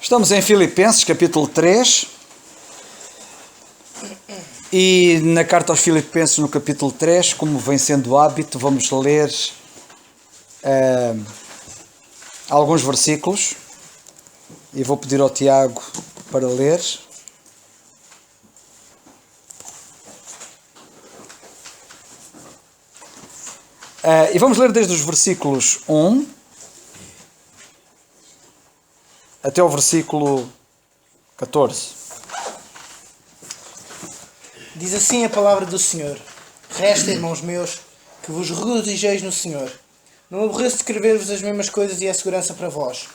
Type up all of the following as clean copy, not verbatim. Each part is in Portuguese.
Estamos em Filipenses, capítulo 3, e na carta aos Filipenses, no capítulo 3, como vem sendo hábito, vamos ler alguns versículos, e vou pedir ao Tiago para ler. E vamos ler desde os versículos 1 até o versículo 14. Diz assim a palavra do Senhor: Resta, irmãos meus, que vos regozijeis no Senhor. Não aborreço de escrever-vos as mesmas coisas e é segurança para vós.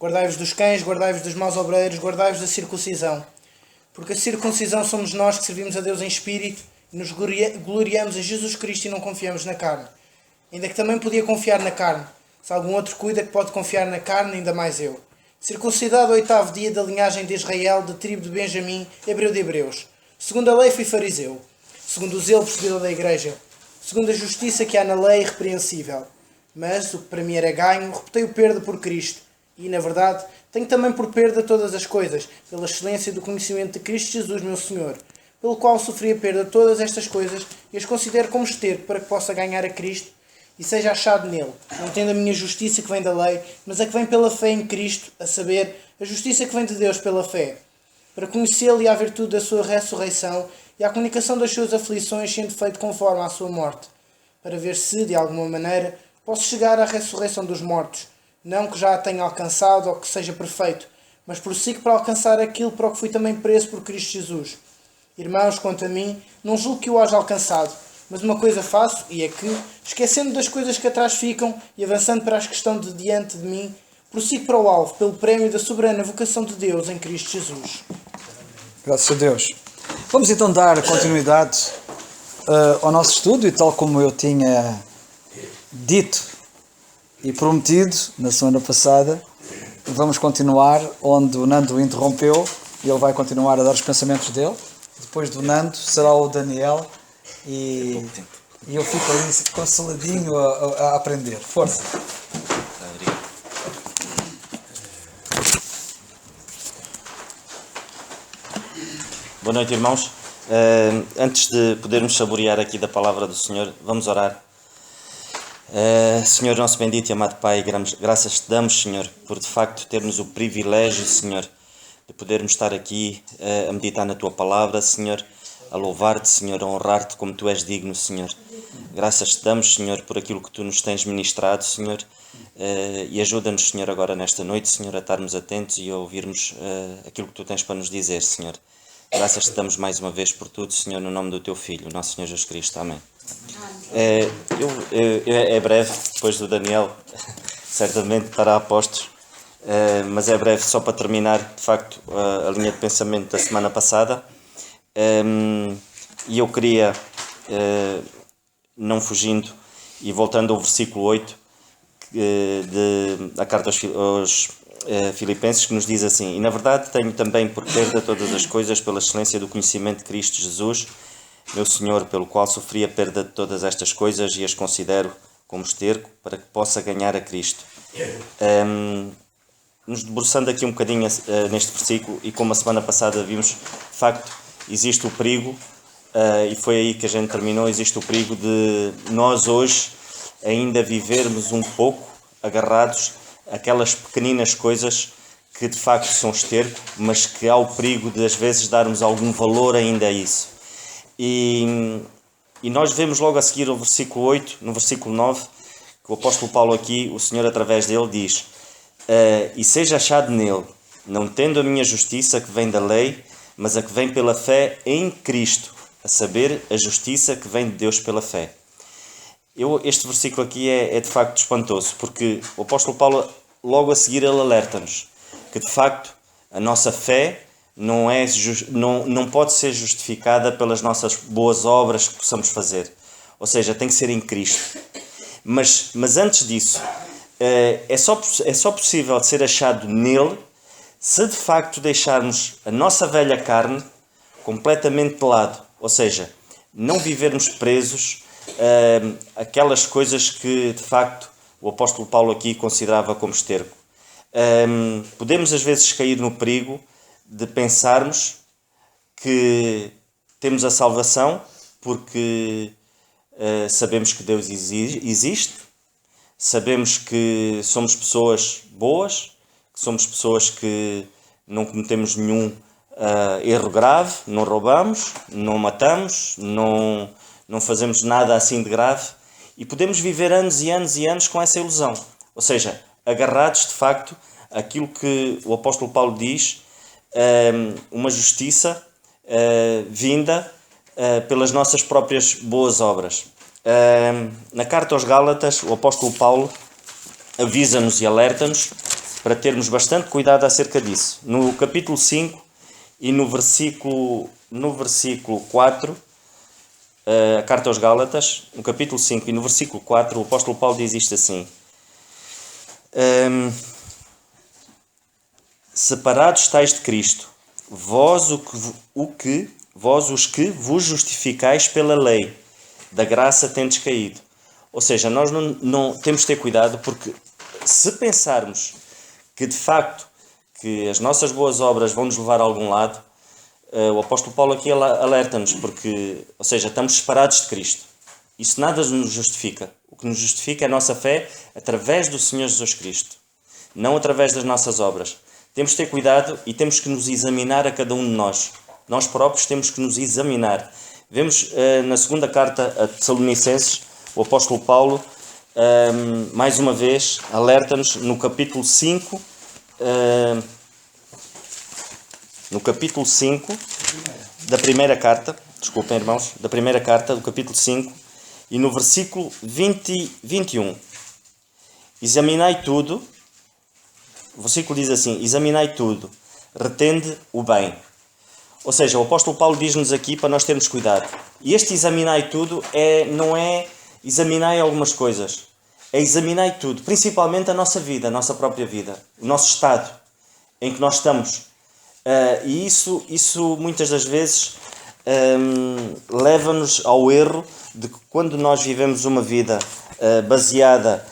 Guardai-vos dos cães, guardai-vos dos maus obreiros, guardai-vos da circuncisão. Porque a circuncisão somos nós que servimos a Deus em espírito e nos gloriamos em Jesus Cristo e não confiamos na carne. Ainda que também podia confiar na carne. Se algum outro cuida que pode confiar na carne, ainda mais eu. Circuncidado ao 8º dia da linhagem de Israel, da tribo de Benjamim, hebreu de hebreus. Segundo a lei fui fariseu. Segundo o zelo perseguidor da igreja. Segundo a justiça que há na lei, irrepreensível. Mas o que para mim era ganho, reputei-o perda por Cristo. E, na verdade, tenho também por perda todas as coisas, pela excelência do conhecimento de Cristo Jesus, meu Senhor, pelo qual sofri a perda de todas estas coisas e as considero como esterco para que possa ganhar a Cristo e seja achado nele, não tendo a minha justiça que vem da lei, mas a que vem pela fé em Cristo, a saber, a justiça que vem de Deus pela fé, para conhecê-lo e à virtude da sua ressurreição e à comunicação das suas aflições, sendo feito conforme à sua morte, para ver se, de alguma maneira, posso chegar à ressurreição dos mortos, não que já a tenha alcançado ou que seja perfeito, mas prossigo para alcançar aquilo para o que fui também preso por Cristo Jesus. Irmãos, quanto a mim, não julgo que o haja alcançado, mas uma coisa faço, e é que, esquecendo das coisas que atrás ficam e avançando para as que estão de diante de mim, prossigo para o alvo, pelo prémio da soberana vocação de Deus em Cristo Jesus. Graças a Deus. Vamos então dar continuidade ao nosso estudo, e tal como eu tinha dito e prometido na semana passada, vamos continuar onde o Nando interrompeu, e ele vai continuar a dar os pensamentos dele. Depois do Nando será o Daniel, e eu fico ali consoladinho a aprender. Força! Boa noite, irmãos. Antes de podermos saborear aqui da palavra do Senhor, vamos orar. Senhor nosso bendito e amado Pai, graças te damos, Senhor, por de facto termos o privilégio, Senhor, de podermos estar aqui a meditar na Tua palavra, Senhor, a louvar-te, Senhor, a honrar-te como Tu és digno, Senhor. Graças te damos, Senhor, por aquilo que Tu nos tens ministrado, Senhor, e ajuda-nos, Senhor, agora nesta noite, Senhor, a estarmos atentos e a ouvirmos aquilo que Tu tens para nos dizer, Senhor. Graças te damos mais uma vez por tudo, Senhor, no nome do Teu Filho, nosso Senhor Jesus Cristo. Amém. É breve, depois do Daniel, certamente estará a postos, mas é breve, só para terminar, de facto, a linha de pensamento da semana passada. E eu queria, não fugindo e voltando ao versículo 8 da carta aos Filipenses, que nos diz assim: E na verdade tenho também por perda todas as coisas pela excelência do conhecimento de Cristo Jesus, meu Senhor, pelo qual sofri a perda de todas estas coisas e as considero como esterco para que possa ganhar a Cristo. Nos debruçando aqui um bocadinho neste versículo, e como a semana passada vimos, de facto, existe o perigo, e foi aí que a gente terminou, existe o perigo de nós hoje ainda vivermos um pouco agarrados àquelas pequeninas coisas que de facto são esterco, mas que há o perigo de às vezes darmos algum valor ainda a isso. E nós vemos logo a seguir o versículo 8, no versículo 9, que o apóstolo Paulo aqui, o Senhor através dele diz: E seja achado nele, não tendo a minha justiça que vem da lei, mas a que vem pela fé em Cristo, a saber, a justiça que vem de Deus pela fé. Este versículo aqui é de facto espantoso, porque o apóstolo Paulo, logo a seguir, ele alerta-nos que de facto a nossa fé não pode ser justificada pelas nossas boas obras que possamos fazer. Ou seja, tem que ser em Cristo. Mas antes disso, é só possível ser achado nele se de facto deixarmos a nossa velha carne completamente de lado. Ou seja, não vivermos presos aquelas coisas que de facto o apóstolo Paulo aqui considerava como esterco. Podemos às vezes cair no perigo de pensarmos que temos a salvação porque sabemos que Deus existe, sabemos que somos pessoas boas, que somos pessoas que não cometemos nenhum erro grave, não roubamos, não matamos, não fazemos nada assim de grave, e podemos viver anos e anos e anos com essa ilusão. Ou seja, agarrados de facto àquilo que o apóstolo Paulo diz, uma justiça vinda pelas nossas próprias boas obras. Na carta aos Gálatas, o apóstolo Paulo avisa-nos e alerta-nos para termos bastante cuidado acerca disso. No capítulo 5 e no versículo 4, a carta aos Gálatas, no capítulo 5 e no versículo 4, o apóstolo Paulo diz isto assim: separados estáis de Cristo, vós os que vos justificais pela lei, da graça tendes caído. Ou seja, nós não temos de ter cuidado, porque se pensarmos que de facto que as nossas boas obras vão nos levar a algum lado, o apóstolo Paulo aqui alerta-nos, porque, ou seja, estamos separados de Cristo. Isso nada nos justifica. O que nos justifica é a nossa fé através do Senhor Jesus Cristo, não através das nossas obras. Temos de ter cuidado e temos que nos examinar a cada um de nós. Nós próprios temos que nos examinar. Vemos na segunda carta a Tessalonicenses, o apóstolo Paulo, mais uma vez, alerta-nos no capítulo 5, da primeira carta, desculpem irmãos, da primeira carta, do capítulo 5, e no versículo 20 e 21. Examinai tudo, o versículo diz assim: examinai tudo, retende o bem. Ou seja, o apóstolo Paulo diz-nos aqui para nós termos cuidado. E este examinai tudo não é examinai algumas coisas, é examinai tudo, principalmente a nossa vida, a nossa própria vida, o nosso estado em que nós estamos. E isso muitas das vezes leva-nos ao erro de que quando nós vivemos uma vida baseada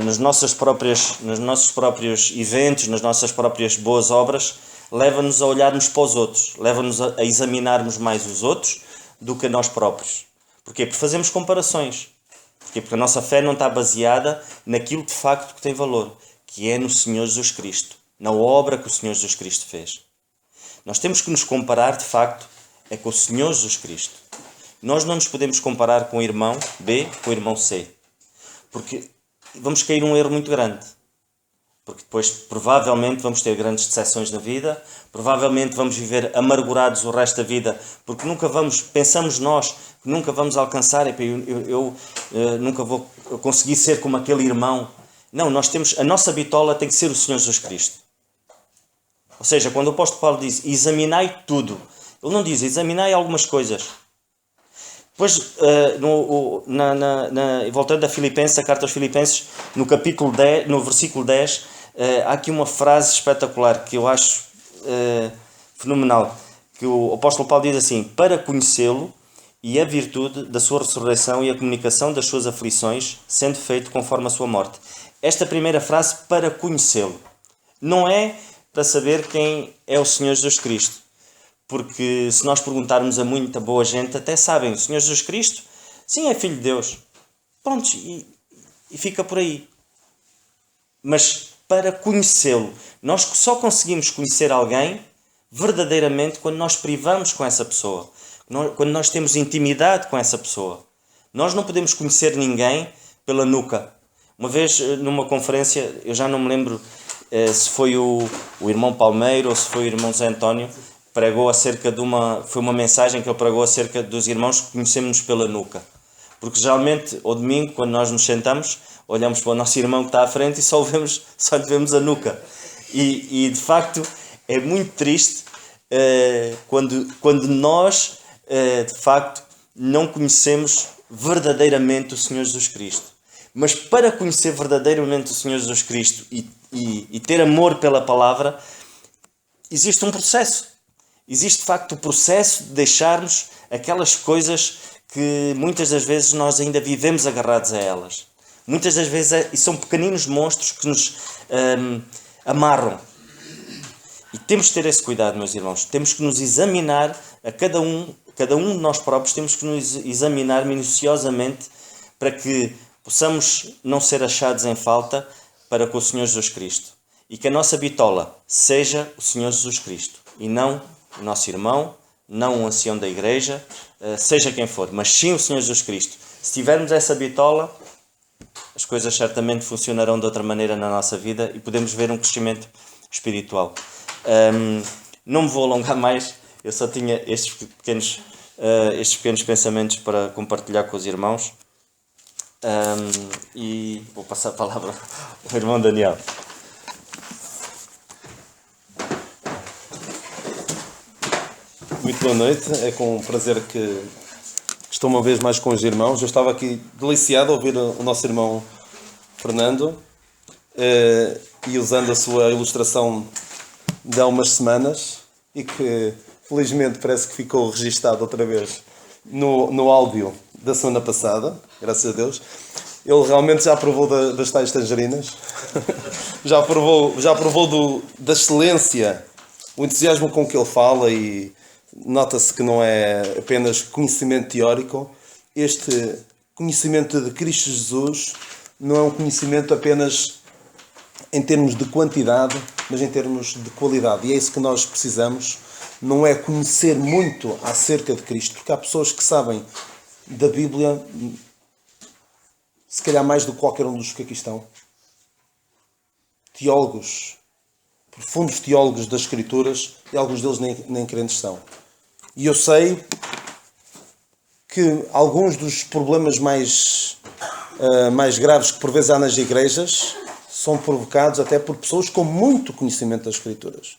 nos nossos próprios eventos, nas nossas próprias boas obras, leva-nos a olharmos para os outros, leva-nos a examinarmos mais os outros do que a nós próprios. Porquê? Porque fazemos comparações. Porquê? Porque a nossa fé não está baseada naquilo de facto que tem valor, que é no Senhor Jesus Cristo, na obra que o Senhor Jesus Cristo fez. Nós temos que nos comparar de facto com o Senhor Jesus Cristo. Nós não nos podemos comparar com o irmão B, com o irmão C, porque vamos cair num erro muito grande. Porque depois provavelmente vamos ter grandes decepções na vida, provavelmente vamos viver amargurados o resto da vida, porque pensamos nós que nunca vamos alcançar, eu nunca vou conseguir ser como aquele irmão. Não, a nossa bitola tem que ser o Senhor Jesus Cristo. Ou seja, quando o apóstolo Paulo diz examinai tudo, ele não diz examinai algumas coisas. Depois, voltando a Filipenses, a carta aos Filipenses, no capítulo 10, no versículo 10, há aqui uma frase espetacular que eu acho fenomenal, que o apóstolo Paulo diz assim: para conhecê-lo e a virtude da sua ressurreição e a comunicação das suas aflições, sendo feito conforme a sua morte. Esta primeira frase, para conhecê-lo, não é para saber quem é o Senhor Jesus Cristo. Porque se nós perguntarmos a muita boa gente, até sabem, o Senhor Jesus Cristo, sim, é Filho de Deus. Pronto, e fica por aí. Mas para conhecê-lo, nós só conseguimos conhecer alguém verdadeiramente quando nós privamos com essa pessoa. Quando nós temos intimidade com essa pessoa. Nós não podemos conhecer ninguém pela nuca. Uma vez, numa conferência, eu já não me lembro se foi o irmão Palmeiro ou se foi o irmão Zé António, pregou acerca foi uma mensagem que ele pregou acerca dos irmãos que conhecemos pela nuca. Porque geralmente, ao domingo, quando nós nos sentamos, olhamos para o nosso irmão que está à frente e só lhe vemos a nuca. E de facto, é muito triste quando nós, de facto, não conhecemos verdadeiramente o Senhor Jesus Cristo. Mas para conhecer verdadeiramente o Senhor Jesus Cristo e ter amor pela palavra, existe um processo. Existe de facto o processo de deixarmos aquelas coisas que muitas das vezes nós ainda vivemos agarrados a elas. Muitas das vezes são pequeninos monstros que nos amarram. E temos que ter esse cuidado, meus irmãos. Temos que nos examinar a cada um de nós próprios, temos que nos examinar minuciosamente para que possamos não ser achados em falta para com o Senhor Jesus Cristo. E que a nossa bitola seja o Senhor Jesus Cristo e não o nosso irmão, não o ancião da igreja, seja quem for, mas sim o Senhor Jesus Cristo. Se tivermos essa bitola, as coisas certamente funcionarão de outra maneira na nossa vida e podemos ver um crescimento espiritual. Não me vou alongar mais, eu só tinha estes pequenos pensamentos para compartilhar com os irmãos. E vou passar a palavra ao irmão Daniel. Muito boa noite, é com prazer que estou uma vez mais com os irmãos. Eu estava aqui deliciado a ouvir o nosso irmão Fernando e usando a sua ilustração de há umas semanas e que felizmente parece que ficou registado outra vez no áudio da semana passada, graças a Deus. Ele realmente já provou das tais tangerinas, já provou da excelência, o entusiasmo com que ele fala, e nota-se que não é apenas conhecimento teórico. Este conhecimento de Cristo Jesus não é um conhecimento apenas em termos de quantidade, mas em termos de qualidade. E é isso que nós precisamos. Não é conhecer muito acerca de Cristo, porque há pessoas que sabem da Bíblia, se calhar mais do que qualquer um dos que aqui estão. Teólogos, profundos teólogos das Escrituras, e alguns deles nem crentes são. E eu sei que alguns dos problemas mais graves que por vezes há nas igrejas são provocados até por pessoas com muito conhecimento das Escrituras.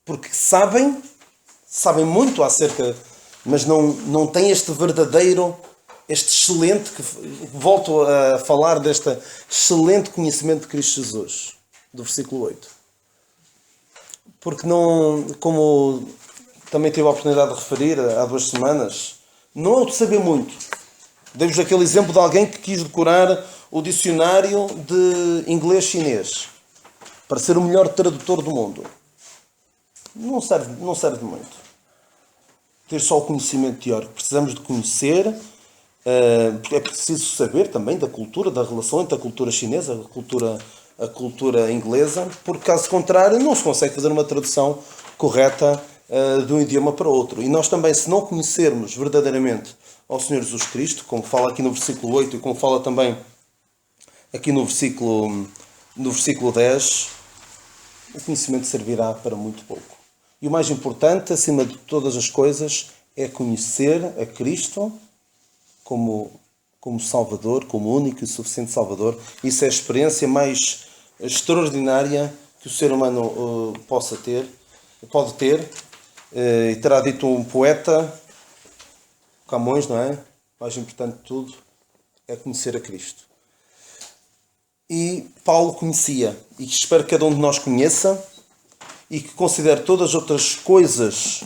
Porque sabem muito acerca, mas não têm este verdadeiro, este excelente, que volto a falar deste excelente conhecimento de Cristo Jesus, do versículo 8. Porque não, como também tive a oportunidade de referir há 2 semanas, não é o de saber muito. Dei-vos aquele exemplo de alguém que quis decorar o dicionário de inglês-chinês para ser o melhor tradutor do mundo. Não serve muito. Ter só o conhecimento teórico. Precisamos de conhecer, porque é preciso saber também da cultura, da relação entre a cultura chinesa, a cultura inglesa, porque caso contrário não se consegue fazer uma tradução correta de um idioma para outro. E nós também, se não conhecermos verdadeiramente ao Senhor Jesus Cristo, como fala aqui no versículo 8 e como fala também aqui no versículo 10, o conhecimento servirá para muito pouco. E o mais importante, acima de todas as coisas, é conhecer a Cristo como Salvador, como único e suficiente Salvador. Isso é a experiência mais extraordinária que o ser humano pode ter. E terá dito um poeta, Camões, não é? O mais importante de tudo é conhecer a Cristo. E Paulo conhecia, e espero que cada um de nós conheça, e que considere todas as outras coisas,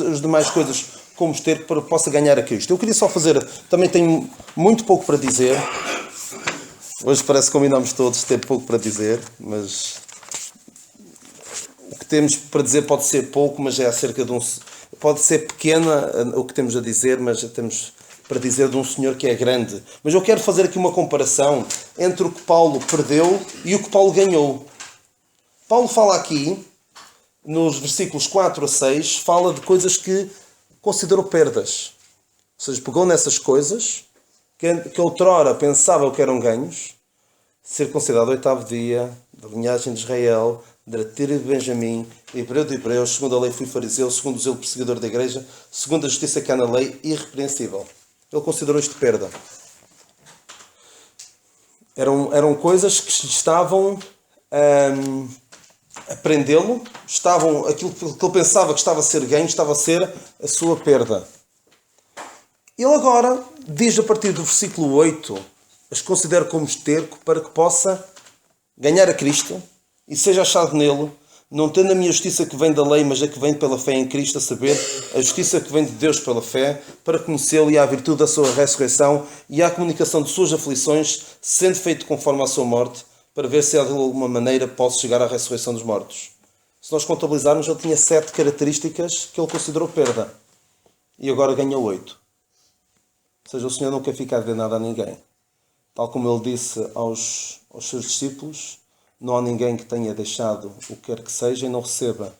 as demais coisas, como ter para que possa ganhar a Cristo. Eu queria só fazer, também tenho muito pouco para dizer. Hoje parece que combinamos todos ter pouco para dizer, mas o que temos para dizer pode ser pouco, mas é acerca de pode ser pequena o que temos a dizer, mas temos para dizer de um Senhor que é grande. Mas eu quero fazer aqui uma comparação entre o que Paulo perdeu e o que Paulo ganhou. Paulo fala aqui, nos versículos 4 a 6, fala de coisas que considerou perdas. Ou seja, pegou nessas coisas que outrora pensava que eram ganhos, ser considerado o 8º dia, da linhagem de Israel, da tribo de Benjamim, hebreu de hebreus, segundo a lei fui fariseu, segundo o zelo perseguidor da igreja, segundo a justiça que há na lei, irrepreensível. Ele considerou isto perda. Eram coisas que estavam a prendê-lo, aquilo que ele pensava que estava a ser ganho, estava a ser a sua perda. Ele agora diz a partir do versículo 8, as considero como esterco para que possa ganhar a Cristo e seja achado nele, não tendo a minha justiça que vem da lei, mas a que vem pela fé em Cristo, a saber, a justiça que vem de Deus pela fé, para conhecê-lo e à virtude da sua ressurreição e à comunicação de suas aflições, sendo feito conforme à sua morte, para ver se de alguma maneira posso chegar à ressurreição dos mortos. Se nós contabilizarmos, ele tinha 7 características que ele considerou perda. E agora ganha 8. Ou seja, o Senhor nunca fica a ver nada a ninguém. Tal como ele disse aos seus discípulos, não há ninguém que tenha deixado o que quer que seja e não receba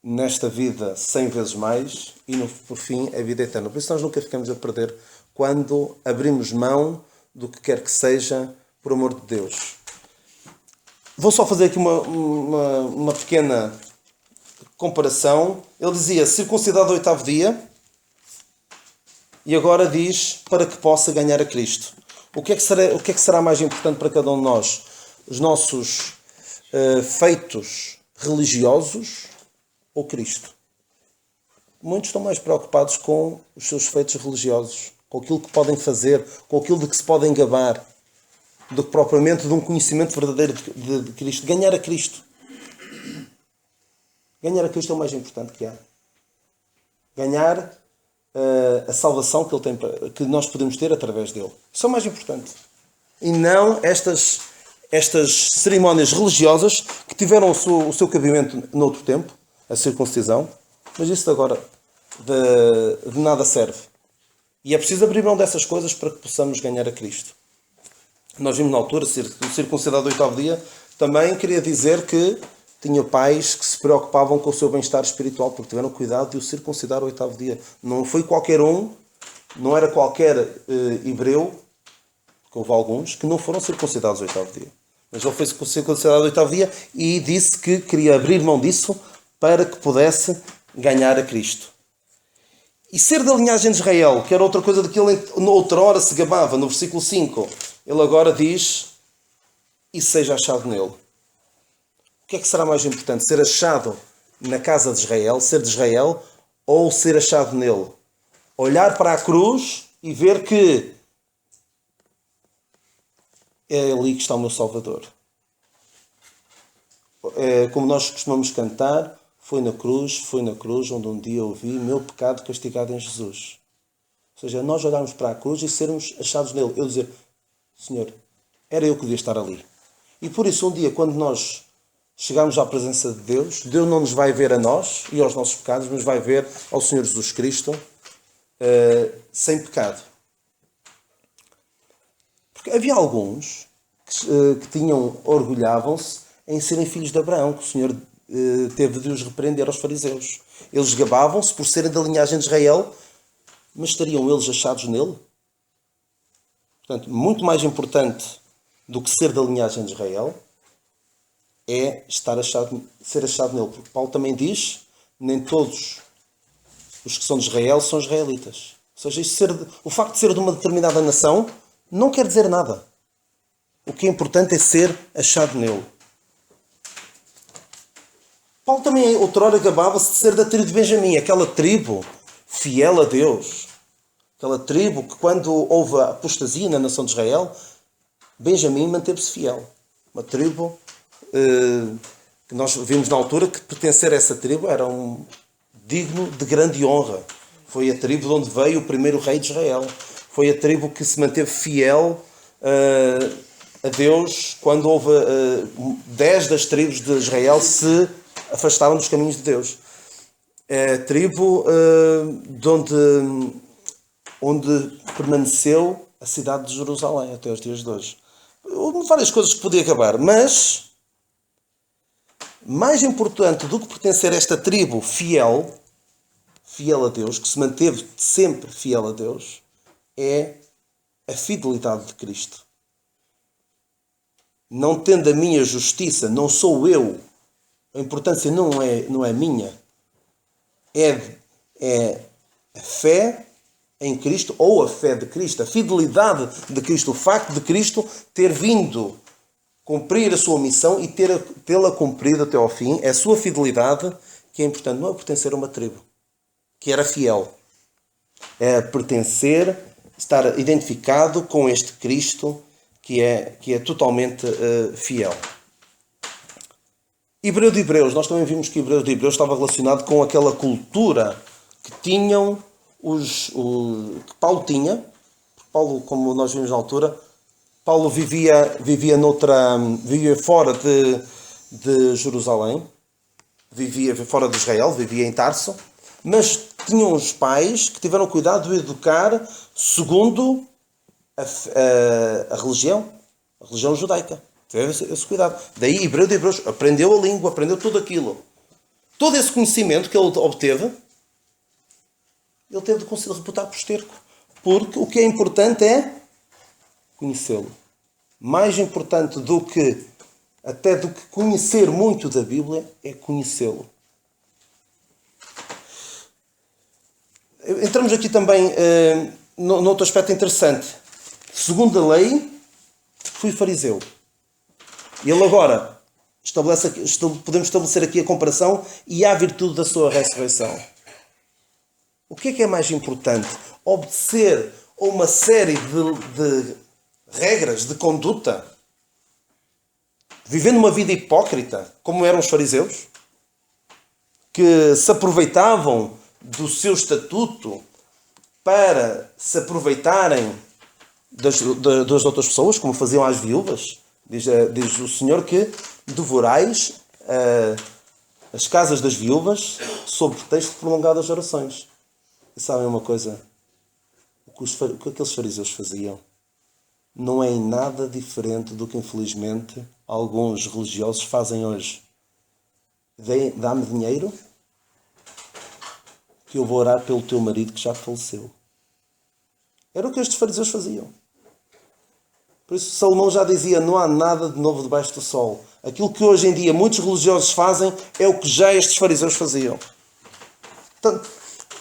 nesta vida 100 vezes mais e por fim a vida eterna. Por isso nós nunca ficamos a perder quando abrimos mão do que quer que seja por amor de Deus. Vou só fazer aqui uma pequena comparação. Ele dizia circuncidado ao 8º dia e agora diz para que possa ganhar a Cristo. O que é que será mais importante para cada um de nós? Os nossos feitos religiosos ou Cristo? Muitos estão mais preocupados com os seus feitos religiosos, com aquilo que podem fazer, com aquilo de que se podem gabar, do que propriamente de um conhecimento verdadeiro de Cristo. Ganhar a Cristo. Ganhar a Cristo é o mais importante que há. Ganhar a salvação que, ele tem, que nós podemos ter através dele. Isso é o mais importante. E não estas cerimónias religiosas que tiveram o seu cabimento noutro tempo, a circuncisão, mas isso agora de nada serve. E é preciso abrir mão dessas coisas para que possamos ganhar a Cristo. Nós vimos na altura, o circuncidado do 8º dia, também queria dizer que tinha pais que se preocupavam com o seu bem-estar espiritual, porque tiveram cuidado de o circuncidar ao 8º dia. Não foi qualquer um, não era qualquer hebreu, que houve alguns, que não foram circuncidados ao 8º dia. Mas ele foi circuncidado ao 8º dia e disse que queria abrir mão disso para que pudesse ganhar a Cristo. E ser da linhagem de Israel, que era outra coisa de que ele noutra hora se gabava, no versículo 5, ele agora diz, e seja achado nele. O que é que será mais importante? Ser achado na casa de Israel, ser de Israel, ou ser achado nele? Olhar para a cruz e ver que é ali que está o meu Salvador. Como nós costumamos cantar, foi na cruz onde um dia eu vi meu pecado castigado em Jesus. Ou seja, nós olharmos para a cruz e sermos achados nele. Eu dizer, Senhor, era eu que devia estar ali. E por isso, um dia, quando nós chegarmos à presença de Deus, Deus não nos vai ver a nós e aos nossos pecados, mas vai ver ao Senhor Jesus Cristo sem pecado. Porque havia alguns que orgulhavam-se em serem filhos de Abraão, que o Senhor teve de os repreender aos fariseus. Eles gabavam-se por serem da linhagem de Israel, mas estariam eles achados nele? Portanto, muito mais importante do que ser da linhagem de Israel é ser achado nele. Porque Paulo também diz, nem todos os que são de Israel são israelitas. Ou seja, o facto de ser de uma determinada nação não quer dizer nada. O que é importante é ser achado nele. Paulo também, outrora, gabava-se de ser da tribo de Benjamim, aquela tribo fiel a Deus. Aquela tribo que, quando houve a apostasia na nação de Israel, Benjamim manteve-se fiel. Uma tribo que nós vimos na altura que pertencer a essa tribo era digno de grande honra. Foi a tribo de onde veio o primeiro rei de Israel. Foi a tribo que se manteve fiel a Deus quando houve 10 das tribos de Israel se afastaram dos caminhos de Deus. É a tribo onde permaneceu a cidade de Jerusalém até os dias de hoje. Houve várias coisas que podia acabar, mas mais importante do que pertencer a esta tribo fiel a Deus, que se manteve sempre fiel a Deus, é a fidelidade de Cristo. Não tendo a minha justiça, não sou eu, a importância não é minha, é a fé em Cristo, ou a fé de Cristo, a fidelidade de Cristo, o facto de Cristo ter vindo cumprir a sua missão e tê-la cumprido até ao fim, é a sua fidelidade que é importante, não é pertencer a uma tribo que era fiel, é pertencer, estar identificado com este Cristo que é totalmente fiel. Hebreu de Hebreus, nós também vimos que Hebreu de Hebreus estava relacionado com aquela cultura que tinham que Paulo tinha. Paulo, como nós vimos na altura, Paulo vivia fora de Jerusalém, vivia fora de Israel, vivia em Tarso, mas tinha uns pais que tiveram cuidado de o educar segundo a religião judaica. Teve esse cuidado. Daí, hebreu de hebreus, aprendeu a língua, aprendeu tudo aquilo. Todo esse conhecimento que ele obteve, ele teve de reputar por esterco. Porque o que é importante é conhecê-lo. Mais importante do que conhecer muito da Bíblia é conhecê-lo. Entramos aqui também noutro aspecto interessante. Segundo a lei, fui fariseu. E ele agora podemos estabelecer aqui a comparação e a virtude da sua ressurreição. O que é mais importante? Obedecer a uma série de regras de conduta, vivendo uma vida hipócrita, como eram os fariseus, que se aproveitavam do seu estatuto para se aproveitarem das outras pessoas, como faziam às viúvas. Diz o Senhor que devorais as casas das viúvas sob pretexto de prolongadas orações. E sabem uma coisa? O que aqueles fariseus faziam não é em nada diferente do que, infelizmente, alguns religiosos fazem hoje. Dá-me dinheiro que eu vou orar pelo teu marido que já faleceu. Era o que estes fariseus faziam. Por isso Salomão já dizia, não há nada de novo debaixo do sol. Aquilo que hoje em dia muitos religiosos fazem é o que já estes fariseus faziam. Portanto,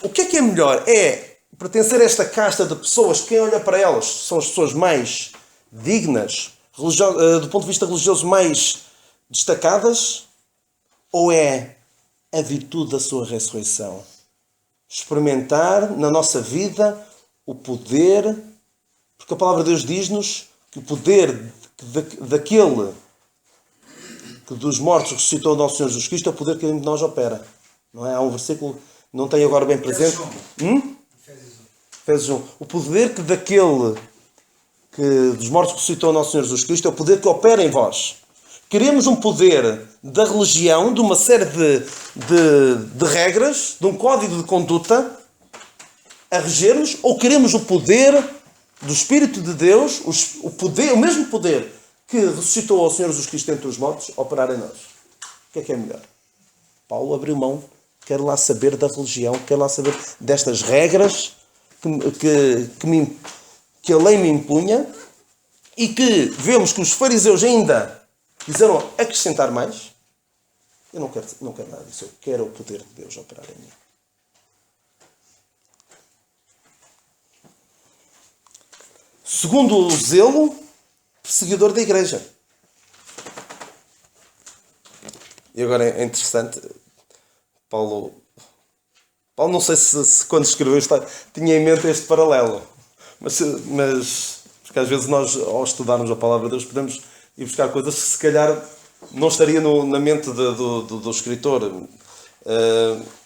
o que é melhor? É pertencer a esta casta de pessoas que quem olha para elas são as pessoas mais dignas, do ponto de vista religioso mais destacadas, ou é a virtude da sua ressurreição? Experimentar na nossa vida o poder, porque a palavra de Deus diz-nos que o poder daquele que dos mortos ressuscitou o nosso Senhor Jesus Cristo é o poder que em nós opera. Não é? Há um versículo, não tenho agora bem presente. Efésios 1. O poder que daquele que dos mortos ressuscitou o nosso Senhor Jesus Cristo é o poder que opera em vós. Queremos um poder da religião, de uma série de regras, de um código de conduta a reger-nos, ou queremos o poder do Espírito de Deus, o mesmo poder que ressuscitou ao Senhor Jesus Cristo entre os mortos, operar em nós? O que é melhor? Paulo abriu mão, quer lá saber da religião, quer lá saber destas regras que a lei me impunha, e que vemos que os fariseus ainda quiseram acrescentar mais. Eu não quero nada disso, eu quero o poder de Deus operar em mim. Segundo o zelo, perseguidor da igreja. E agora é interessante, Paulo não sei se quando escreveu isto tinha em mente este paralelo, mas porque às vezes nós, ao estudarmos a palavra de Deus, podemos ir buscar coisas que se calhar não estaria na mente do escritor.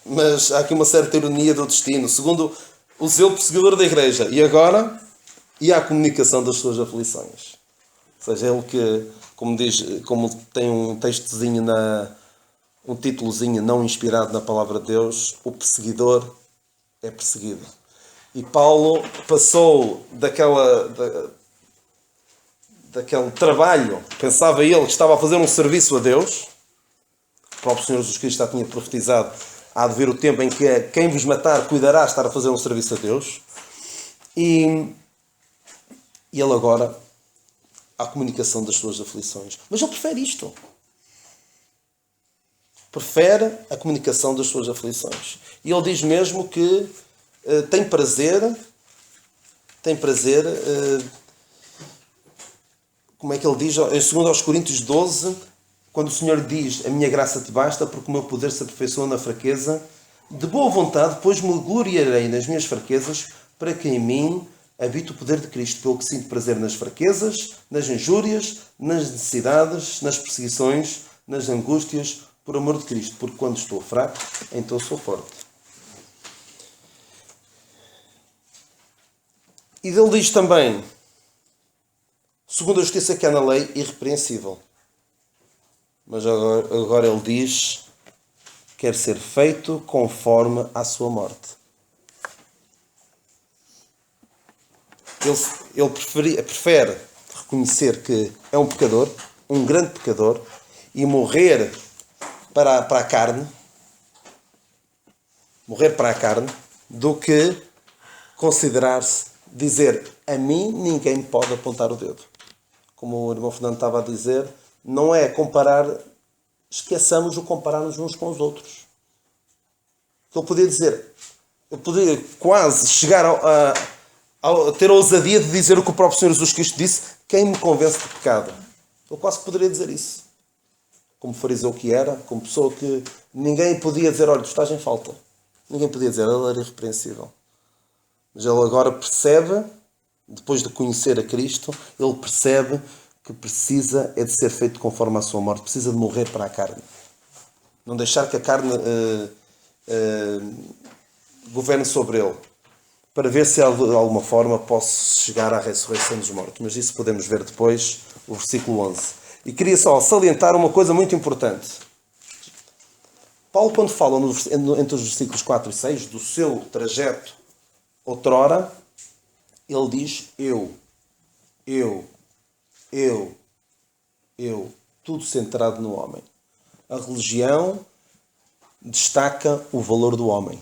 Mas há aqui uma certa ironia do destino. Segundo o zelo perseguidor da igreja. E a comunicação das suas aflições. Ou seja, ele que, como tem um textozinho, um títulozinho não inspirado na palavra de Deus, o perseguidor é perseguido. E Paulo passou daquele trabalho, pensava ele que estava a fazer um serviço a Deus. O próprio Senhor Jesus Cristo já tinha profetizado: há de vir o tempo em que quem vos matar cuidará de estar a fazer um serviço a Deus. E ele agora, à comunicação das suas aflições. Mas ele prefere isto. Prefere a comunicação das suas aflições. E ele diz mesmo que tem prazer, como é que ele diz? Em 2 Coríntios 12, quando o Senhor diz: a minha graça te basta, porque o meu poder se aperfeiçoa na fraqueza. De boa vontade, pois me gloriarei nas minhas fraquezas, para que em mim habite o poder de Cristo, pelo que sinto prazer nas fraquezas, nas injúrias, nas necessidades, nas perseguições, nas angústias, por amor de Cristo, porque quando estou fraco, então sou forte. E ele diz também: se segundo a justiça que há na lei, irrepreensível. Mas agora ele diz, quer ser feito conforme à sua morte. Ele prefere reconhecer que é um pecador, um grande pecador, e morrer para a carne, do que considerar-se, dizer, a mim ninguém pode apontar o dedo. Como o irmão Fernando estava a dizer, não é comparar, esqueçamos o comparar-nos uns com os outros. Ele podia dizer, ele podia quase chegar a ter a ousadia de dizer o que o próprio Senhor Jesus Cristo disse, quem me convence de pecado. Ele quase poderia dizer isso. Como fariseu que era, como pessoa que ninguém podia dizer, olha, tu estás em falta. Ninguém podia dizer, ele era irrepreensível. Mas ele agora percebe, depois de conhecer a Cristo, ele percebe que precisa é de ser feito conforme a sua morte. Precisa de morrer para a carne. Não deixar que a carne governe sobre ele. Para ver se de alguma forma posso chegar à ressurreição dos mortos. Mas isso podemos ver depois, o versículo 11. E queria só salientar uma coisa muito importante. Paulo, quando fala entre os versículos 4 e 6, do seu trajeto outrora, ele diz eu, tudo centrado no homem. A religião destaca o valor do homem.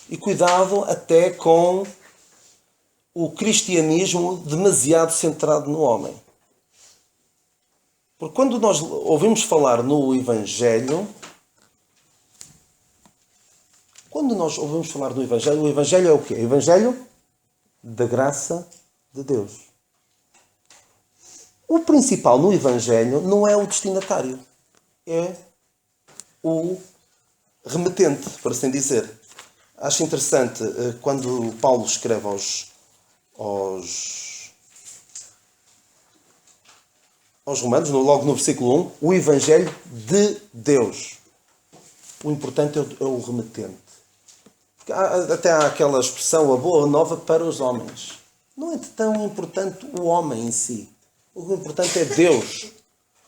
E cuidado até com o cristianismo demasiado centrado no homem. Porque quando nós ouvimos falar no Evangelho, o Evangelho é o quê? O Evangelho da graça de Deus. O principal no Evangelho não é o destinatário, é o remetente, por assim dizer. Acho interessante quando Paulo escreve aos Romanos, logo no versículo 1, o Evangelho de Deus. O importante é o remetente. Porque até há aquela expressão, a boa nova para os homens. Não é tão importante o homem em si. O importante é Deus.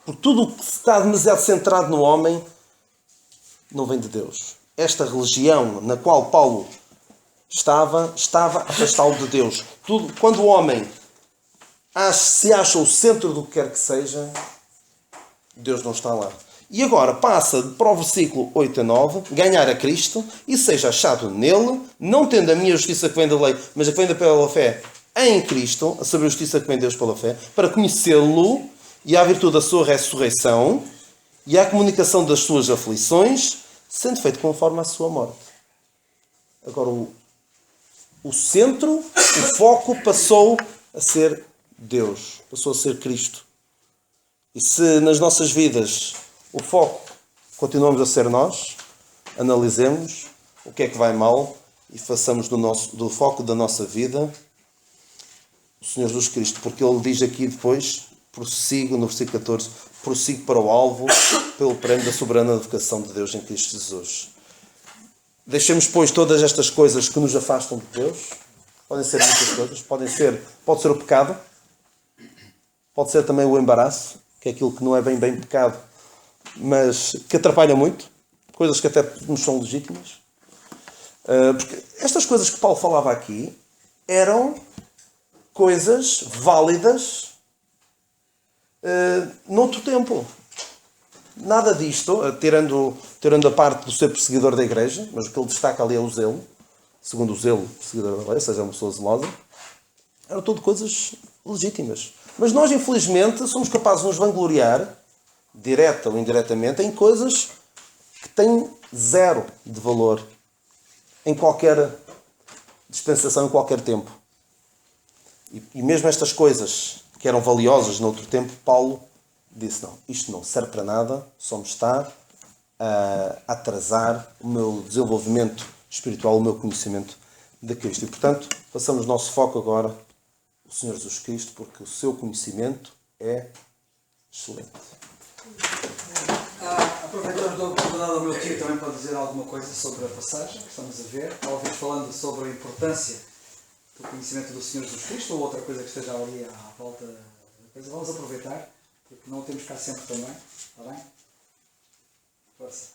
Porque tudo o que está demasiado centrado no homem não vem de Deus. Esta religião na qual Paulo estava a afastá-lo de Deus. Quando o homem se acha o centro do que quer que seja, Deus não está lá. E agora passa para o versículo 8 a 9, ganhar a Cristo e seja achado nele, não tendo a minha justiça que vem da lei, mas a que vem pela fé em Cristo, a saber a justiça que vem de Deus pela fé, para conhecê-lo e à virtude da sua ressurreição e à comunicação das suas aflições, sendo feito conforme a sua morte. Agora o centro, o foco passou a ser Deus, passou a ser Cristo. E se nas nossas vidas o foco continuamos a ser nós, analisemos o que é que vai mal e façamos do foco da nossa vida o Senhor Jesus Cristo, porque Ele diz aqui depois, prossigo no versículo 14, prossigo para o alvo pelo prémio da soberana vocação de Deus em Cristo Jesus. Deixemos, pois, todas estas coisas que nos afastam de Deus. Podem ser muitas coisas. Pode ser o pecado. Pode ser também o embaraço, que é aquilo que não é bem pecado, mas que atrapalha muito. Coisas que até nos são legítimas. Porque estas coisas que Paulo falava aqui eram coisas válidas noutro tempo. Nada disto, tirando a parte do ser perseguidor da igreja, mas o que ele destaca ali é o zelo, segundo o zelo, perseguidor da lei, ou seja, uma pessoa zelosa, eram tudo coisas legítimas. Mas nós, infelizmente, somos capazes de nos vangloriar, direta ou indiretamente, em coisas que têm zero de valor em qualquer dispensação, em qualquer tempo. E mesmo estas coisas que eram valiosas noutro tempo, Paulo disse, não, isto não serve para nada, só me está a atrasar o meu desenvolvimento espiritual, o meu conhecimento de Cristo. E, portanto, passamos o nosso foco agora ao Senhor Jesus Cristo, porque o seu conhecimento é excelente. Aproveitamos a oportunidade ao meu tio também para dizer alguma coisa sobre a passagem que estamos a ver. Talvez falando sobre a importância do conhecimento do Senhor Jesus Cristo ou outra coisa que esteja ali à volta da coisa. Vamos aproveitar, porque não o temos cá sempre também. Está bem? Força.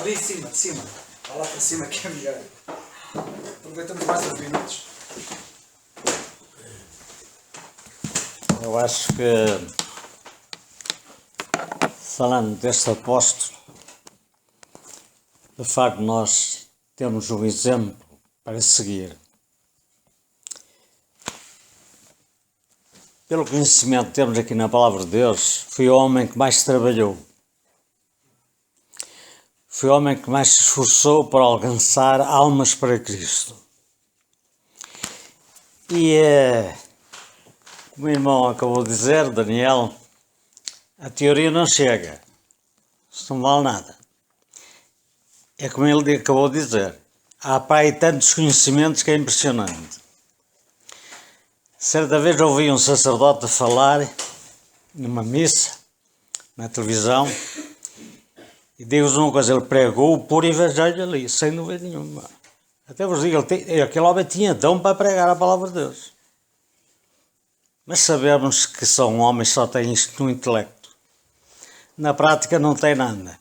Ali de cima. Vai lá para cima que é melhor. Aproveitamos mais uns minutos. Eu acho que, falando deste apóstolo, de facto nós temos um exemplo para seguir. Pelo conhecimento que temos aqui na Palavra de Deus, foi o homem que mais trabalhou. Foi o homem que mais se esforçou para alcançar almas para Cristo. E, como o irmão acabou de dizer, Daniel, a teoria não chega. Isso não vale nada. É como ele acabou de dizer. Há para aí tantos conhecimentos que é impressionante. Certa vez ouvi um sacerdote falar numa missa, na televisão, e digo-vos uma coisa, ele pregou o puro evangelho ali, sem dúvida nenhuma. Até vos digo, aquele homem tinha dom para pregar a palavra de Deus. Mas sabemos que são homens que só têm isto no intelecto. Na prática não tem nada.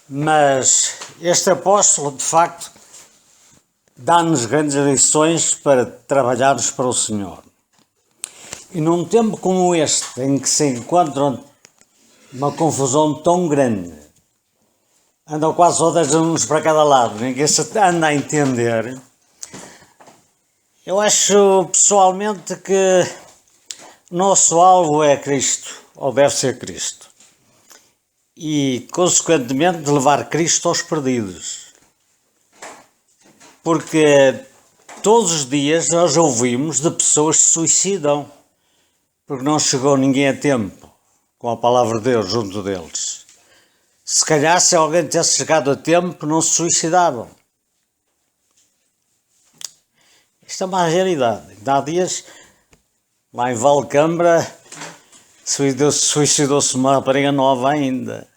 Mas este apóstolo, de facto, dá-nos grandes lições para trabalharmos para o Senhor. E num tempo como este, em que se encontra uma confusão tão grande, andam quase todas uns para cada lado, ninguém se anda a entender, eu acho pessoalmente que o nosso alvo é Cristo, ou deve ser Cristo. E, consequentemente, de levar Cristo aos perdidos. Porque todos os dias nós ouvimos de pessoas que se suicidam, porque não chegou ninguém a tempo com a palavra de Deus junto deles. Se calhar, se alguém tivesse chegado a tempo, não se suicidavam. Isto é uma realidade. Há dias, lá em Valcambra, suicidou-se uma rapariga nova ainda.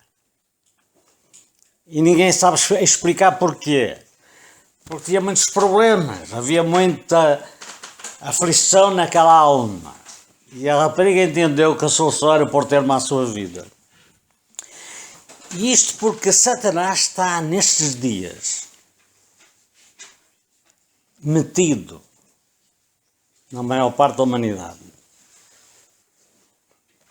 E ninguém sabe explicar porquê. Porque tinha muitos problemas, havia muita aflição naquela alma. E a rapariga entendeu que a solução era pôr termo à sua vida. E isto porque Satanás está nestes dias metido na maior parte da humanidade.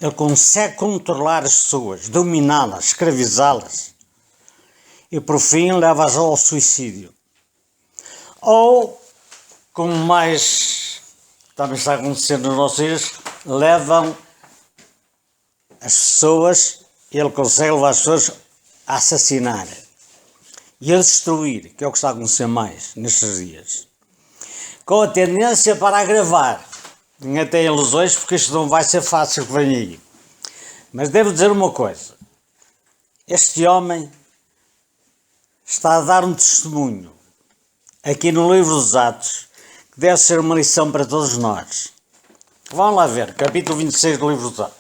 Ele consegue controlar as pessoas, dominá-las, escravizá-las e por fim leva-as ao suicídio. Ou, como mais também está acontecendo nos nossos dias, levam as pessoas, ele consegue levar as pessoas a assassinar e a destruir, que é o que está a acontecer mais nestes dias. Com a tendência para agravar. Ninguém tem ilusões porque isto não vai ser fácil que vem aí. Mas devo dizer uma coisa. Este homem está a dar um testemunho aqui no livro dos Atos que deve ser uma lição para todos nós. Vamos lá ver, capítulo 26 do livro dos Atos.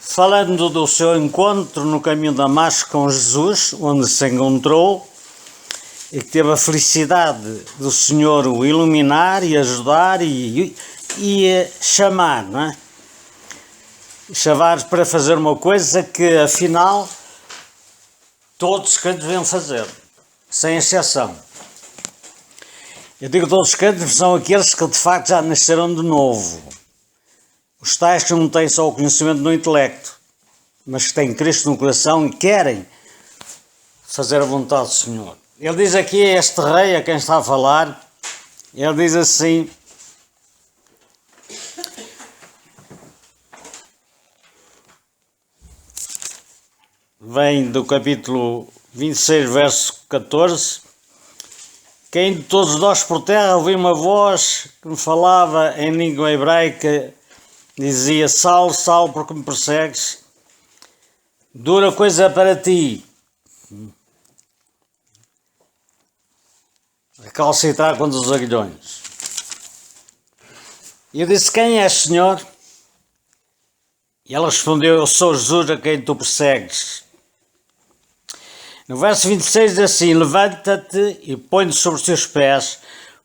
Falando do seu encontro no caminho de Damasco com Jesus, onde se encontrou e que teve a felicidade do Senhor o iluminar e ajudar e chamar, não é? Chamar para fazer uma coisa que afinal todos os crentes devem fazer, sem exceção. Eu digo todos os crentes são aqueles que de facto já nasceram de novo. Os tais que não têm só o conhecimento no intelecto, mas que têm Cristo no coração e querem fazer a vontade do Senhor. Ele diz aqui a este rei a quem está a falar, ele diz assim: vem do capítulo 26, verso 14, quem de todos nós por terra ouviu uma voz que me falava em língua hebraica, dizia: Saulo, Saulo, porque me persegues? Dura coisa para ti recalcitrar contra os aguilhões. E eu disse, quem és, Senhor? E ela respondeu, eu sou Jesus a quem tu persegues. No verso 26 diz assim, levanta-te e põe-te sobre os teus pés,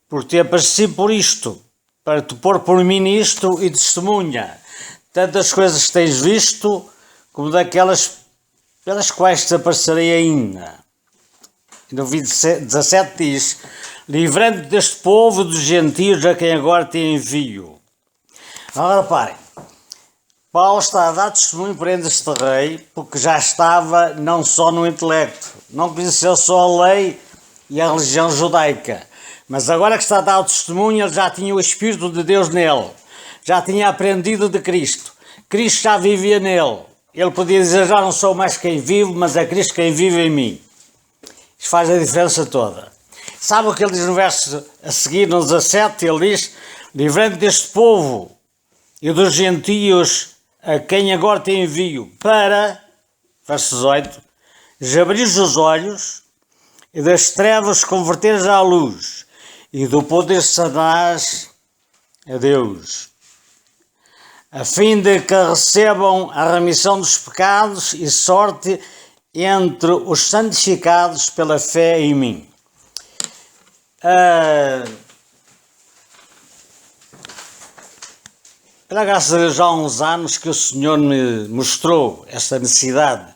porque te apareci por isto, para te pôr por mim nisto e testemunha, tantas coisas que tens visto, como daquelas pelas quais te aparecerei ainda. E no 17 diz, livrando-te deste povo dos gentios a quem agora te envio. Agora reparem, Paulo está a dar testemunho perante este rei, porque já estava não só no intelecto, não conheceu só a lei e a religião judaica, mas agora que está a dar o testemunho, ele já tinha o Espírito de Deus nele, já tinha aprendido de Cristo, Cristo já vivia nele, ele podia dizer, já não sou mais quem vive, mas é Cristo quem vive em mim. Isso faz a diferença toda. Sabe o que ele diz no verso a seguir, no 17, ele diz, livrando deste povo e dos gentios a quem agora te envio para, verso 18, abrires os olhos e das trevas converteres à luz e do poder de Satanás a Deus, a fim de que recebam a remissão dos pecados e sorte entre os santificados pela fé em mim. Pela graça de Deus, já há uns anos que o Senhor me mostrou esta necessidade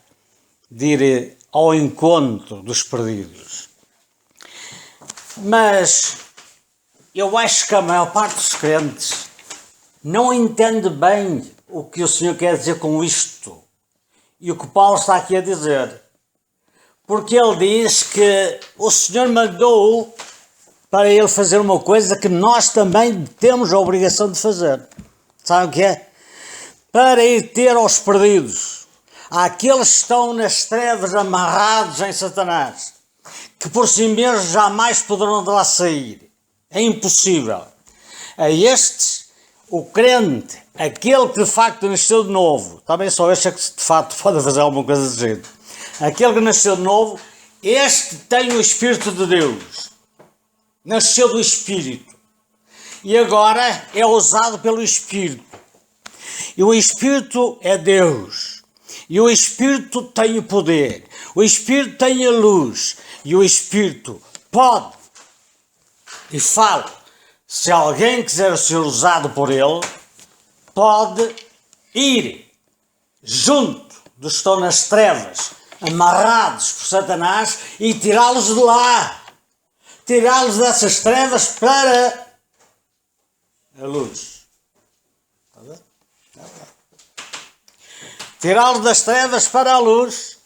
de ir ao encontro dos perdidos. Mas eu acho que a maior parte dos crentes não entende bem o que o Senhor quer dizer com isto e o que Paulo está aqui a dizer. Porque ele diz que o Senhor mandou para ele fazer uma coisa que nós também temos a obrigação de fazer. Sabe o que é? Para ir ter aos perdidos, àqueles que estão nas trevas amarrados em Satanás, que por si mesmos jamais poderão de lá sair. É impossível. A estes, o crente, aquele que de facto nasceu de novo, também só este é que de facto pode fazer alguma coisa de jeito. Aquele que nasceu de novo, este tem o Espírito de Deus. Nasceu do Espírito. E agora é usado pelo Espírito. E o Espírito é Deus. E o Espírito tem o poder. O Espírito tem a luz. E o Espírito pode. E fala. Se alguém quiser ser usado por ele, pode ir junto dos que estão nas trevas, amarrados por Satanás, e tirá-los de lá. Tirá-los dessas trevas para a luz. Está a ver? Tirá-los das trevas para a luz.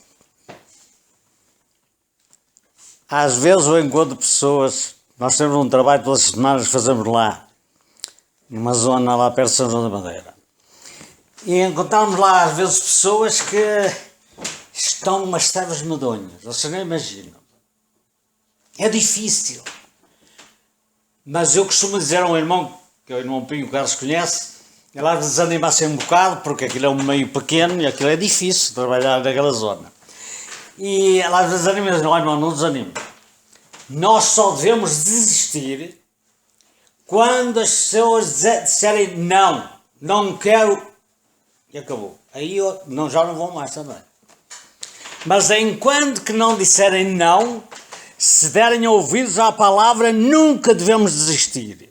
Às vezes eu encontro pessoas, nós temos um trabalho todas as semanas que fazemos lá, numa zona lá perto de São João da Madeira. E encontramos lá às vezes pessoas que estão numas trevas medonhas, vocês nem imaginam. É difícil. Mas eu costumo dizer a um irmão, que é o irmão Pinho, que o Carlos conhece, ele às vezes desanima-se um bocado, porque aquilo é um meio pequeno e aquilo é difícil trabalhar naquela zona. E ela às vezes desanima, não, irmão, não desanime. Nós só devemos desistir quando as pessoas disserem não, não quero, e acabou. Aí eu já não vou mais também. Mas enquanto que não disserem não, se derem ouvidos à palavra, nunca devemos desistir.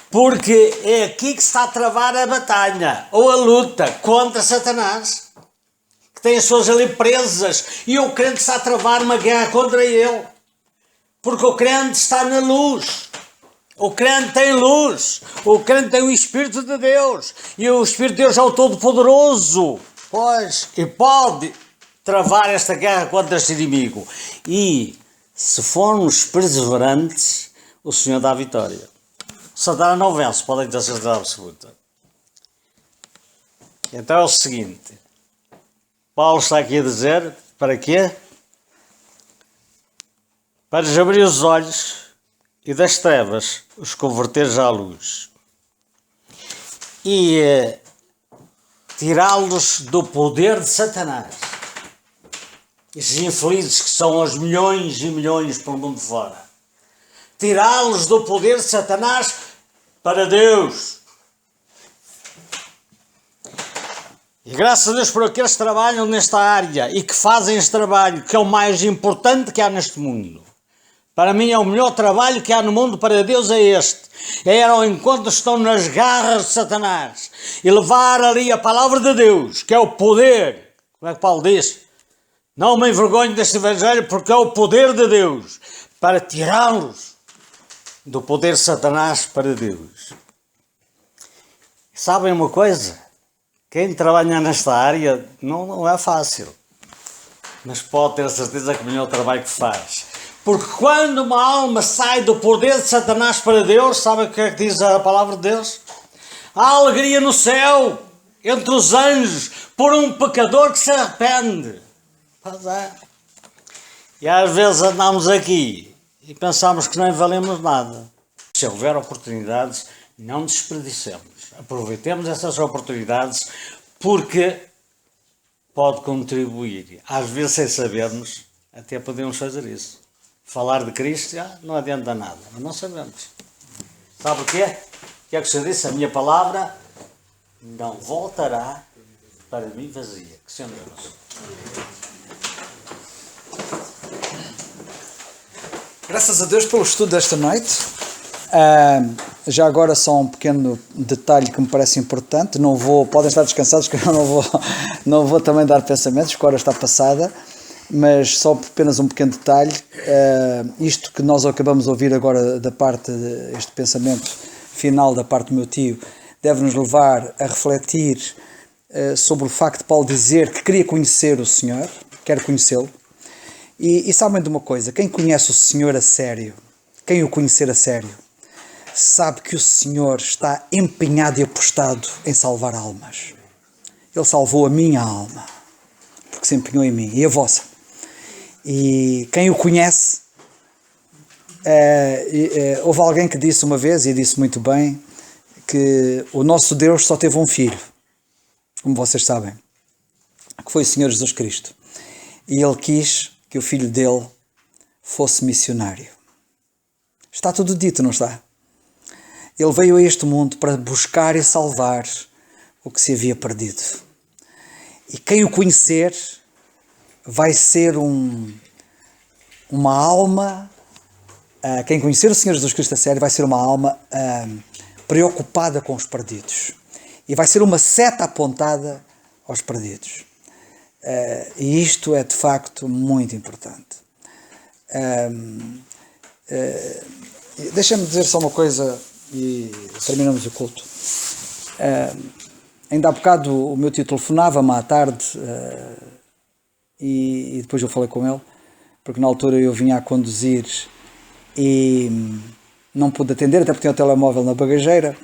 Porque é aqui que se está a travar a batalha, ou a luta contra Satanás, que tem as pessoas ali presas, e o crente está a travar uma guerra contra ele. Porque o crente está na luz. O crente tem luz. O crente tem o Espírito de Deus. E o Espírito de Deus é o Todo-Poderoso. Pois, e pode travar esta guerra contra este inimigo. E se formos perseverantes, o Senhor dá a vitória. Satanás não vence, podem ter certeza absoluta. Então é o seguinte. Paulo está aqui a dizer, para quê? Para abrir os olhos e das trevas os converteres à luz. E tirá-los do poder de Satanás. Esses infelizes que são aos milhões e milhões pelo mundo fora. Tirá-los do poder de Satanás para Deus. E graças a Deus por aqueles que trabalham nesta área e que fazem este trabalho, que é o mais importante que há neste mundo. Para mim é o melhor trabalho que há no mundo para Deus é este. É ir ao encontro, estão nas garras de Satanás. E levar ali a palavra de Deus, que é o poder. Como é que Paulo diz? Não me envergonho deste evangelho porque é o poder de Deus. Para tirá-los do poder de Satanás para Deus. Sabem uma coisa? Quem trabalha nesta área não é fácil. Mas pode ter certeza que o melhor trabalho que faz. Porque quando uma alma sai do poder de Satanás para Deus, sabe o que é que diz a palavra de Deus? Há alegria no céu, entre os anjos, por um pecador que se arrepende. Pois é. E às vezes andamos aqui e pensamos que nem valemos nada. Se houver oportunidades, não desperdicemos. Aproveitemos essas oportunidades porque pode contribuir. Às vezes, sem sabermos, até podemos fazer isso. Falar de Cristo já não adianta nada, mas não sabemos. Sabe o quê? O que é que o Senhor disse? A minha palavra não voltará para mim vazia. Que Senhor Deus. Graças a Deus pelo estudo desta noite. Já agora só um pequeno detalhe que me parece importante. Podem estar descansados que eu não vou também dar pensamentos, porque a hora está passada. Mas só apenas um pequeno detalhe, isto que nós acabamos de ouvir agora este pensamento final da parte do meu tio, deve-nos levar a refletir sobre o facto de Paulo dizer que queria conhecer o Senhor, quer conhecê-lo, e sabem de uma coisa, quem conhece o Senhor a sério, quem o conhecer a sério, sabe que o Senhor está empenhado e apostado em salvar almas. Ele salvou a minha alma, porque se empenhou em mim, e a vossa. E quem o conhece, houve alguém que disse uma vez, e disse muito bem, que o nosso Deus só teve um filho, como vocês sabem, que foi o Senhor Jesus Cristo. E Ele quis que o filho dele fosse missionário. Está tudo dito, não está? Ele veio a este mundo para buscar e salvar o que se havia perdido. E quem o conhecer vai ser uma alma, quem conhecer o Senhor Jesus Cristo a sério vai ser uma alma preocupada com os perdidos. E vai ser uma seta apontada aos perdidos. E isto é de facto muito importante. Deixa-me dizer só uma coisa e terminamos o culto. Ainda há bocado o meu tio telefonava-me à tarde e depois eu falei com ele, porque na altura eu vinha a conduzir e não pude atender, até porque tinha o telemóvel na bagageira,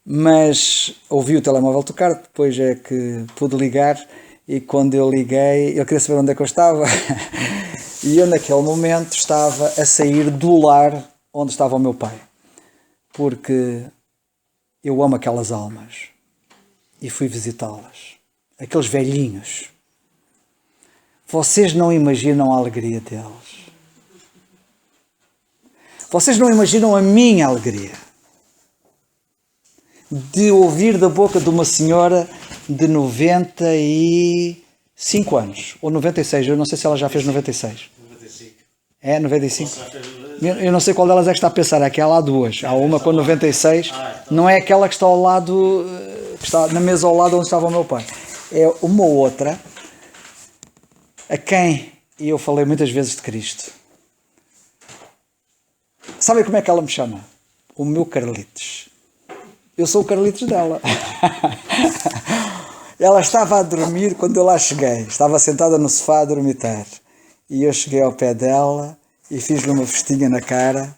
mas ouvi o telemóvel tocar, depois é que pude ligar, e quando eu liguei, ele queria saber onde é que eu estava, e eu naquele momento estava a sair do lar onde estava o meu pai, porque eu amo aquelas almas, e fui visitá-las, aqueles velhinhos. Vocês não imaginam a alegria deles. Vocês não imaginam a minha alegria de ouvir da boca de uma senhora de 95 anos, ou 96, eu não sei se ela já fez 96. 95. É, 95? Eu não sei qual delas é que está a pensar, é que há lá duas. Há uma com 96, não é aquela que está ao lado, que está na mesa ao lado onde estava o meu pai. É uma outra a quem eu falei muitas vezes de Cristo. Sabem como é que ela me chama? O meu Carlitos. Eu sou o Carlitos dela. Ela estava a dormir quando eu lá cheguei. Estava sentada no sofá a dormitar. E eu cheguei ao pé dela e fiz-lhe uma festinha na cara.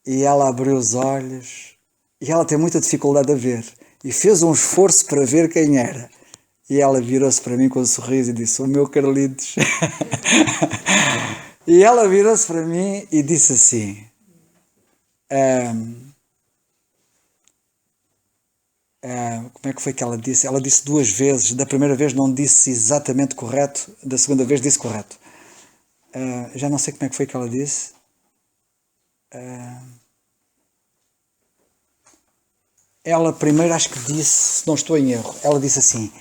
E ela abriu os olhos. E ela tem muita dificuldade a ver. E fez um esforço para ver quem era. E ela virou-se para mim com um sorriso e disse: o meu Carlitos. E ela virou-se para mim e disse assim: como é que foi que ela disse? Ela disse duas vezes. Da primeira vez não disse exatamente correto, da segunda vez disse correto. Já não sei como é que foi que ela disse. ela primeiro acho que disse, se não estou em erro, ela disse assim: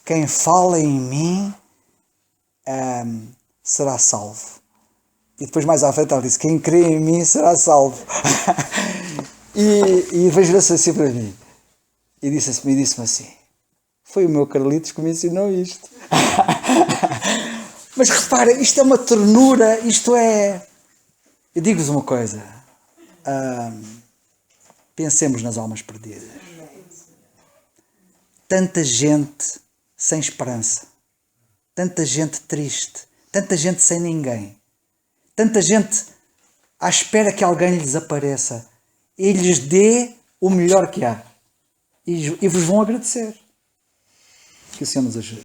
quem fala em mim será salvo. E depois mais à frente ela disse: quem crê em mim será salvo. e depois virou-se assim para mim e disse-me assim: foi o meu Carlitos que me ensinou isto. Mas repara, isto é uma ternura, isto é... Eu digo-vos uma coisa, pensemos nas almas perdidas. Tanta gente sem esperança, tanta gente triste, tanta gente sem ninguém, tanta gente à espera que alguém lhes apareça e lhes dê o melhor que há. E vos vão agradecer. Que o Senhor nos ajude.